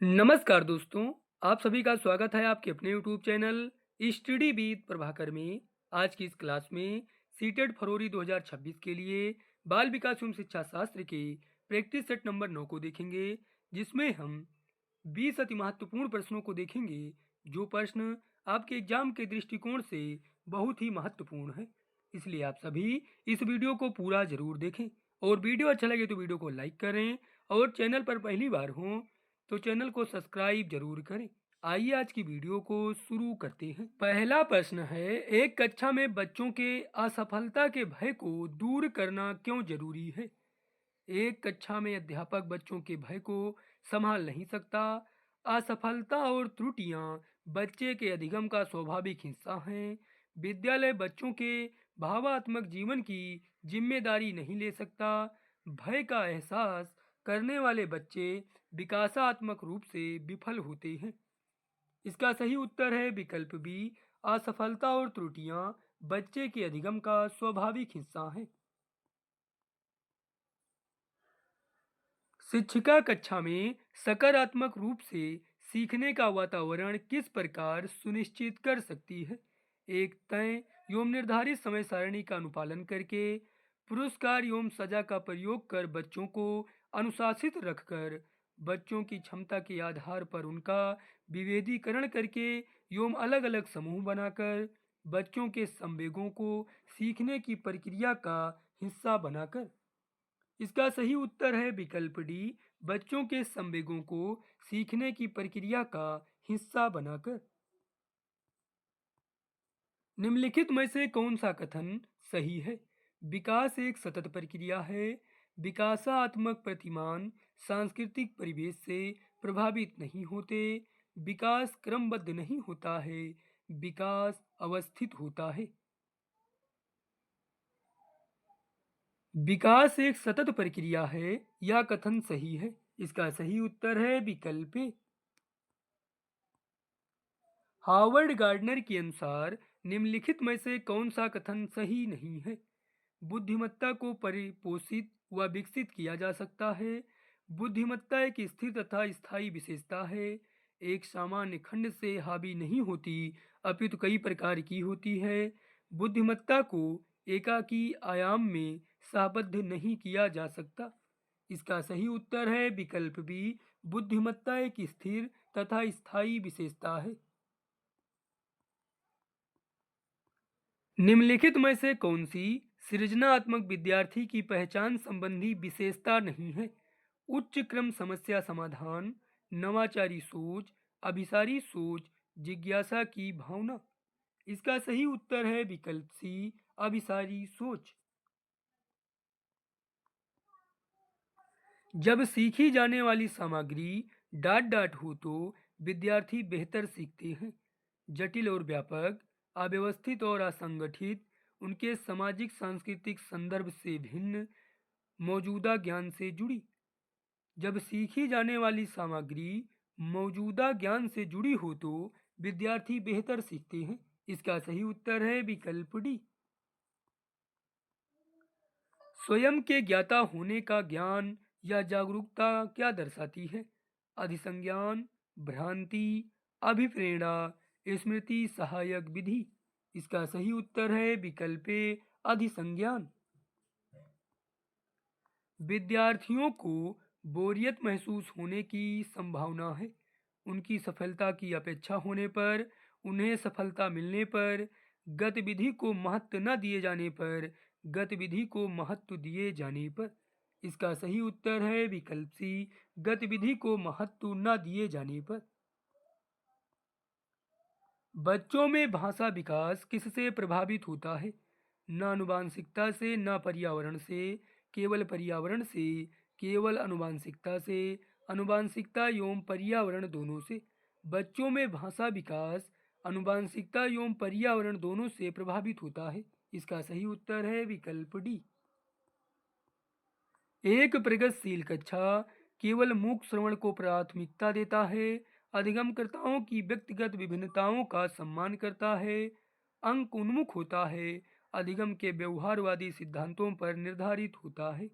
नमस्कार दोस्तों, आप सभी का स्वागत है आपके अपने YouTube channel study with Prabhakar में। आज की इस क्लास में सीटेट फरवरी 2026 के लिए बाल विकास एवं शिक्षा शास्त्र के प्रैक्टिस सेट नंबर 9 को देखेंगे, जिसमें हम 20 अति महत्वपूर्ण प्रश्नों को देखेंगे। जो प्रश्न आपके एग्जाम के दृष्टिकोण से बहुत ही महत्वपूर्ण है, इसलिए आप सभी इस वीडियो को पूरा जरूर देखें। और वीडियो अच्छा लगे तो वीडियो को लाइक करें, और चैनल पर पहली बार हो तो चैनल को सब्सक्राइब जरूर करें। आइए आज की वीडियो को शुरू करते हैं। पहला प्रश्न है, एक कक्षा में बच्चों के असफलता के भय को दूर करना क्यों जरूरी है? एक कक्षा में अध्यापक बच्चों के भय को संभाल नहीं सकता। असफलता और त्रुटियां बच्चे के अधिगम का स्वाभाविक हिस्सा हैं। विद्यालय बच्चों के भावात्मक जीवन की जिम्मेदारी नहीं ले सकता। भय का एहसास करने वाले बच्चे विकासात्मक रूप से विफल होते हैं। इसका सही उत्तर है विकल्प बी। असफलता और त्रुटियां बच्चे के अधिगम का स्वाभाविक हिस्सा हैं। शिक्षिका कक्षा में सकारात्मक रूप से सीखने का वातावरण किस प्रकार सुनिश्चित कर सकती है? एक तय एवं निर्धारित समय सारणी का अनुपालन करके, पुरस्कार एवं सजा का प्रयोग कर, बच्चों को अनुशासित रखकर, बच्चों की क्षमता के आधार पर उनका विभेदीकरण करके एवं अलग अलग समूह बनाकर, बच्चों के संवेगों को सीखने की प्रक्रिया का हिस्सा बनाकर। इसका सही उत्तर है विकल्प डी। बच्चों के संवेगों को सीखने की प्रक्रिया का हिस्सा बनाकर। निम्नलिखित में से कौन सा कथन सही है? विकास एक सतत प्रक्रिया है। विकासात्मक प्रतिमान सांस्कृतिक परिवेश से प्रभावित नहीं होते। विकास क्रमबद्ध नहीं होता है, विकास अवस्थित होता है। विकास एक सतत प्रक्रिया है, यह कथन सही है। इसका सही उत्तर है विकल्प ए। हार्वर्ड गार्डनर के अनुसार निम्नलिखित में से कौन सा कथन सही नहीं है? बुद्धिमत्ता को परिपोषित व विकसित किया जा सकता है। बुद्धिमत्ता एक स्थिर तथा स्थायी विशेषता है। एक सामान्य खंड से हावी नहीं होती, अपितु कई प्रकार की होती है। बुद्धिमत्ता को एकाकी आयाम में साबद्ध नहीं किया जा सकता। इसका सही उत्तर है विकल्प बी। बुद्धिमत्ता एक स्थिर तथा स्थायी विशेषता है। निम्नलिखित में से कौन सी सृजनात्मक विद्यार्थी की पहचान संबंधी विशेषता नहीं है? उच्च क्रम समस्या समाधान, नवाचारी सोच, अभिसारी सोच, जिज्ञासा की भावना। इसका सही उत्तर है विकल्प सी। अभिसारी सोच। जब सीखी जाने वाली सामग्री डाट डाट हो तो विद्यार्थी बेहतर सीखते हैं। जटिल और व्यापक, अव्यवस्थित और असंगठित, उनके सामाजिक सांस्कृतिक संदर्भ से भिन्न, मौजूदा ज्ञान से जुड़ी। जब सीखी जाने वाली सामग्री मौजूदा ज्ञान से जुड़ी हो तो विद्यार्थी बेहतर सीखते हैं। इसका सही उत्तर है विकल्प डी। स्वयं के ज्ञाता होने का ज्ञान या जागरूकता क्या दर्शाती है? अधिसंज्ञान, भ्रांति, अभिप्रेरणा, स्मृति सहायक विधि। इसका सही उत्तर है विकल्प ए। अधिसंज्ञान। विद्यार्थियों को बोरियत महसूस होने की संभावना है। उनकी सफलता की अपेक्षा होने पर, उन्हें सफलता मिलने पर, गतिविधि को महत्व न दिए जाने पर, गतिविधि को महत्व दिए जाने पर। इसका सही उत्तर है विकल्प सी। गतिविधि को महत्व न दिए जाने पर। बच्चों में भाषा विकास किससे प्रभावित होता है? न आनुवांशिकता से, न पर्यावरण से, केवल पर्यावरण से, केवल आनुवांशिकता से, आनुवांशिकता एवं पर्यावरण दोनों से। बच्चों में भाषा विकास आनुवांशिकता एवं पर्यावरण दोनों से प्रभावित होता है। इसका सही उत्तर है विकल्प डी। एक प्रगतिशील कक्षा केवल मूक श्रवण को प्राथमिकता देता है, अधिगमकर्ताओं की व्यक्तिगत विभिन्नताओं का सम्मान करता है, अंक उन्मुख होता है, अधिगम के व्यवहारवादी सिद्धांतों पर निर्धारित होता है।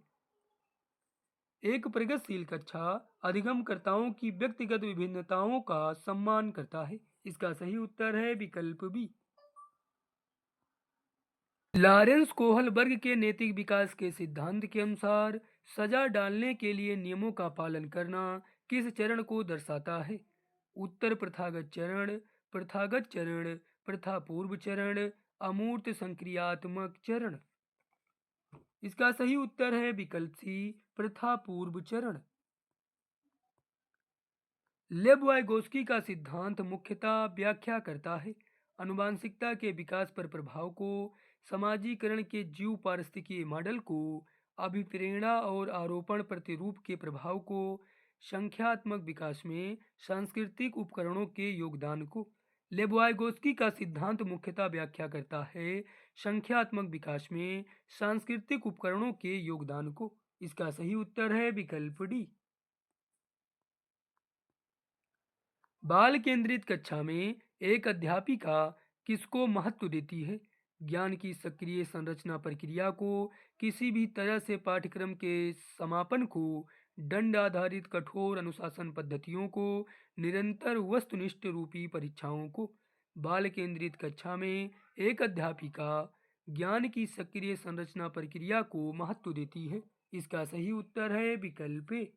एक प्रगतिशील कक्षा अधिगमकर्ताओं की व्यक्तिगत विभिन्नताओं का सम्मान करता है। इसका सही उत्तर है विकल्प बी। लॉरेंस कोहलबर्ग के नैतिक विकास के सिद्धांत के अनुसार सजा डालने के लिए नियमों का पालन करना किस चरण को दर्शाता है? उत्तर प्रथागत चरण, प्रथा पूर्व चरण, अमूर्त संक्रियात्मक चरण। इसका सही उत्तर है विकल्प सी, प्रथा पूर्व चरण। लेब वाइगोस्की का सिद्धांत मुख्यतः व्याख्या करता है आनुवांशिकता के विकास पर प्रभाव को, समाजीकरण के जीव पारिस्थितिकी मॉडल को, अभिप्रेरणा और आरोपण प्रतिरूप के प्रभाव को, संख्यात्मक विकास में सांस्कृतिक उपकरणों के योगदान को। लेबोवाइगोस्की का सिद्धांत मुख्यतः व्याख्या करता है संख्यात्मक विकास में सांस्कृतिक उपकरणों के योगदान को। इसका सही उत्तर है विकल्प डी। बाल केंद्रित कक्षा में एक अध्यापिका किसको महत्व देती है? ज्ञान की सक्रिय संरचना प्रक्रिया को, किसी भी तरह से पाठ्यक्रम के समापन को, दंड आधारित कठोर अनुशासन पद्धतियों को, निरंतर वस्तुनिष्ठ रूपी परीक्षाओं को। बाल केंद्रित कक्षा में एक अध्यापिका ज्ञान की सक्रिय संरचना प्रक्रिया को महत्व देती है। इसका सही उत्तर है विकल्प ए।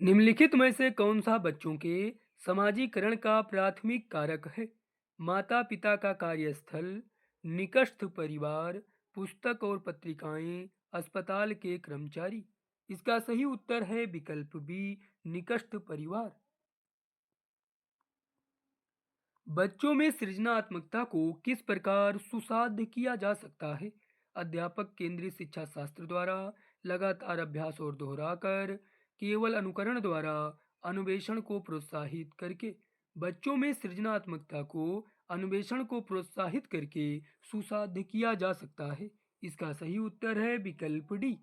निम्नलिखित में से कौन सा बच्चों के समाजीकरण का प्राथमिक कारक है? माता पिता का कार्यस्थल, निकटस्थ परिवार, पुस्तक और पत्रिकाएं, अस्पताल के कर्मचारी। इसका सही उत्तर है विकल्प बी, निकटस्थ परिवार। बच्चों में सृजनात्मकता को किस प्रकार सुसाध्य किया जा सकता है? अध्यापक केंद्रित शिक्षा शास्त्र द्वारा, लगातार अभ्यास और दोहराकर, केवल अनुकरण द्वारा, अन्वेषण को प्रोत्साहित करके। बच्चों में सृजनात्मकता को अन्वेषण को प्रोत्साहित करके सुसाध्य किया जा सकता है। इसका सही उत्तर है विकल्प डी।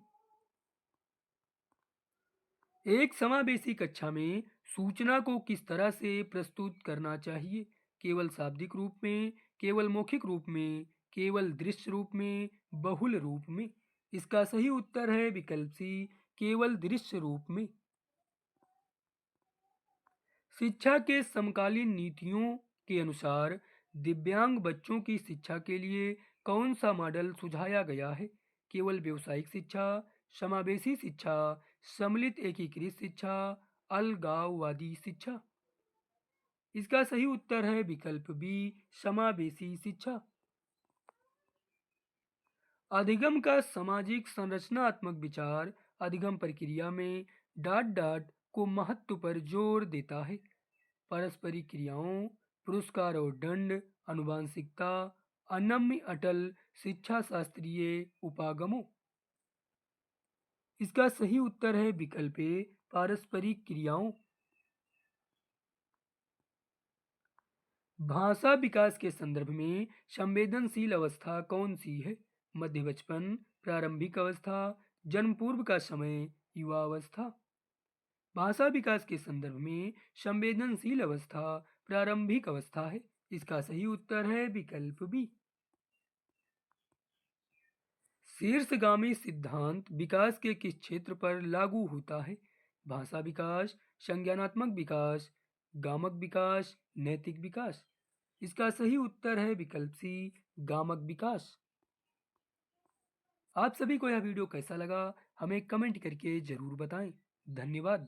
एक समावेशी कक्षा में सूचना को किस तरह से प्रस्तुत करना चाहिए? केवल शाब्दिक रूप में, केवल मौखिक रूप में, केवल दृश्य रूप में, बहुल रूप में। इसका सही उत्तर है विकल्प सी, केवल दृश्य रूप में। शिक्षा के समकालीन नीतियों के अनुसार दिव्यांग बच्चों की शिक्षा के लिए कौन सा मॉडल सुझाया गया है? केवल व्यावसायिक शिक्षा, समावेशी शिक्षा, सम्मिलित एकीकृत शिक्षा, अलगाववादी शिक्षा। इसका सही उत्तर है विकल्प बी, समावेशी शिक्षा। अधिगम का सामाजिक संरचनात्मक विचार अधिगम प्रक्रिया में डाट डाट को महत्व पर जोर देता है। पारस्परिक क्रियाओं, पुरस्कार और दंड, आनुवांशिकता, अनम्य अटल शिक्षा शास्त्रीय उपागमों। इसका सही उत्तर है विकल्प ए, पारस्परिक क्रियाओं। भाषा विकास के संदर्भ में संवेदनशील अवस्था कौन सी है? मध्य बचपन, प्रारंभिक अवस्था, जन्म पूर्व का समय, युवावस्था। भाषा विकास के संदर्भ में संवेदनशील अवस्था प्रारंभिक अवस्था है। इसका सही उत्तर है विकल्प बी। शीर्षगामी सिद्धांत विकास के किस क्षेत्र पर लागू होता है? भाषा विकास, संज्ञानात्मक विकास, गामक विकास, नैतिक विकास। इसका सही उत्तर है विकल्प सी, गामक विकास। आप सभी को यह वीडियो कैसा लगा हमें कमेंट करके जरूर बताएं। धन्यवाद।